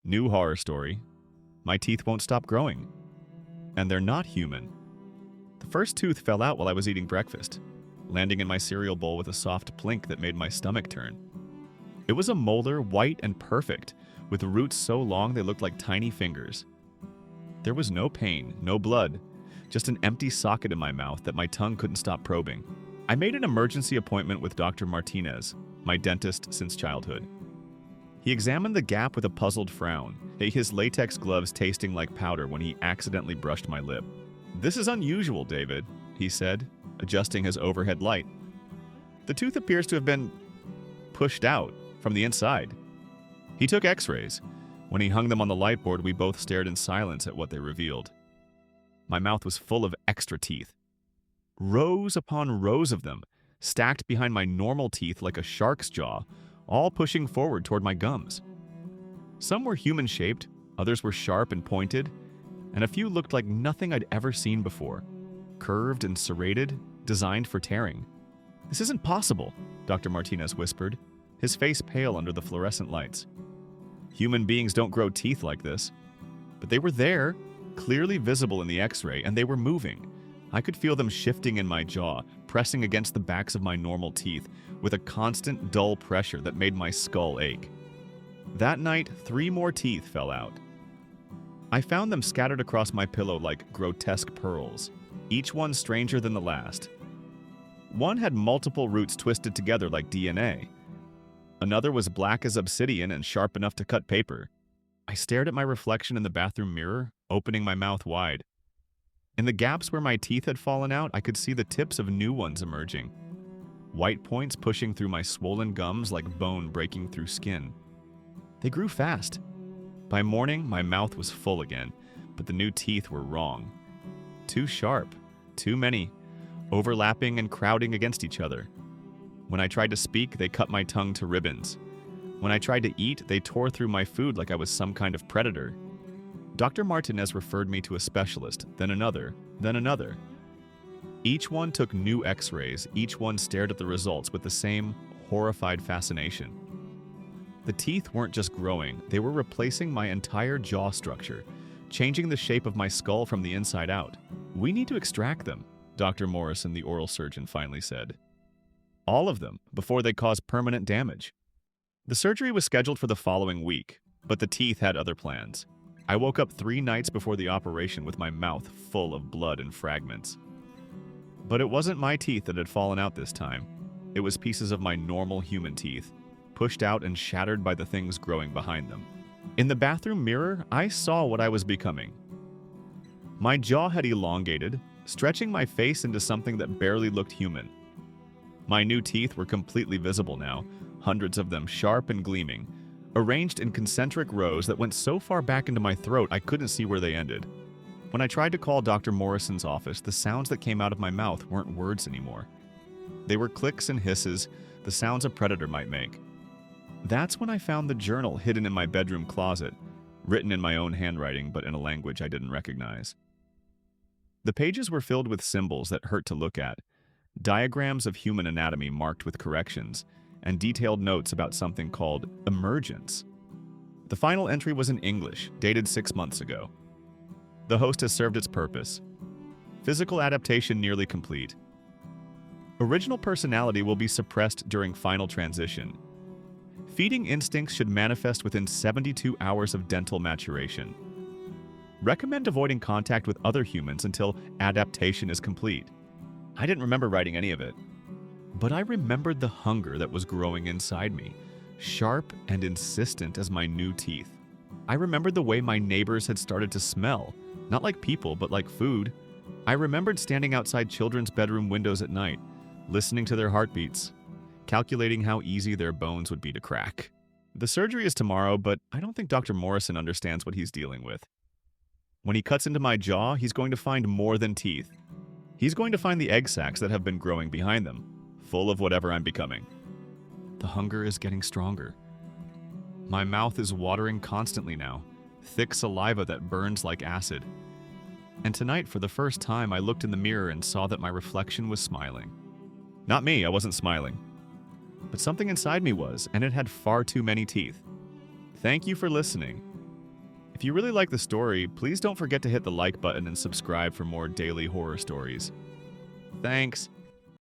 New horror story. My teeth won't stop growing. And they're not human. The first tooth fell out while I was eating breakfast, landing in my cereal bowl with a soft plink that made my stomach turn. It was a molar, white and perfect, with roots so long they looked like tiny fingers. There was no pain, no blood, just an empty socket in my mouth that my tongue couldn't stop probing. I made an emergency appointment with Dr. Martinez, my dentist since childhood. He examined the gap with a puzzled frown, his latex gloves tasting like powder when he accidentally brushed my lip. "This is unusual, David," he said, adjusting his overhead light. "The tooth appears to have been pushed out from the inside." He took x-rays. When he hung them on the light board, we both stared in silence at what they revealed. My mouth was full of extra teeth. Rows upon rows of them, stacked behind my normal teeth like a shark's jaw, all pushing forward toward my gums. Some were human-shaped, others were sharp and pointed, and a few looked like nothing I'd ever seen before. Curved and serrated, designed for tearing. "This isn't possible," Dr. Martinez whispered, his face pale under the fluorescent lights. "Human beings don't grow teeth like this." But they were there, clearly visible in the x-ray, and they were moving. I could feel them shifting in my jaw, pressing against the backs of my normal teeth, with a constant, dull pressure that made my skull ache. That night, 3 more teeth fell out. I found them scattered across my pillow like grotesque pearls, each one stranger than the last. One had multiple roots twisted together like DNA. Another was black as obsidian and sharp enough to cut paper. I stared at my reflection in the bathroom mirror, opening my mouth wide. In the gaps where my teeth had fallen out, I could see the tips of new ones emerging. White points pushing through my swollen gums like bone breaking through skin. They grew fast. By morning, my mouth was full again, but the new teeth were wrong. Too sharp, too many, overlapping and crowding against each other. When I tried to speak, they cut my tongue to ribbons. When I tried to eat, they tore through my food like I was some kind of predator. Dr. Martinez referred me to a specialist, then another, then another. Each one took new x-rays, each one stared at the results with the same horrified fascination. The teeth weren't just growing, they were replacing my entire jaw structure, changing the shape of my skull from the inside out. "We need to extract them," Dr. Morrison, the oral surgeon, finally said. "All of them, before they cause permanent damage." The surgery was scheduled for the following week, but the teeth had other plans. I woke up 3 nights before the operation with my mouth full of blood and fragments. But it wasn't my teeth that had fallen out this time. It was pieces of my normal human teeth, pushed out and shattered by the things growing behind them. In the bathroom mirror, I saw what I was becoming. My jaw had elongated, stretching my face into something that barely looked human. My new teeth were completely visible now, hundreds of them sharp and gleaming, arranged in concentric rows that went so far back into my throat I couldn't see where they ended. When I tried to call Dr. Morrison's office, the sounds that came out of my mouth weren't words anymore. They were clicks and hisses, the sounds a predator might make. That's when I found the journal hidden in my bedroom closet, written in my own handwriting but in a language I didn't recognize. The pages were filled with symbols that hurt to look at, diagrams of human anatomy marked with corrections, and detailed notes about something called emergence. The final entry was in English, dated 6 months ago. The host has served its purpose. Physical adaptation nearly complete. Original personality will be suppressed during final transition. Feeding instincts should manifest within 72 hours of dental maturation. Recommend avoiding contact with other humans until adaptation is complete. I didn't remember writing any of it. But I remembered the hunger that was growing inside me, sharp and insistent as my new teeth. I remembered the way my neighbors had started to smell, not like people, but like food. I remembered standing outside children's bedroom windows at night, listening to their heartbeats, calculating how easy their bones would be to crack. The surgery is tomorrow, but I don't think Dr. Morrison understands what he's dealing with. When he cuts into my jaw, he's going to find more than teeth. He's going to find the egg sacs that have been growing behind them, full of whatever I'm becoming. The hunger is getting stronger. My mouth is watering constantly now, thick saliva that burns like acid. And tonight, for the first time, I looked in the mirror and saw that my reflection was smiling. Not me, I wasn't smiling. But something inside me was, and it had far too many teeth. Thank you for listening. If you really like the story, please don't forget to hit the like button and subscribe for more daily horror stories. Thanks.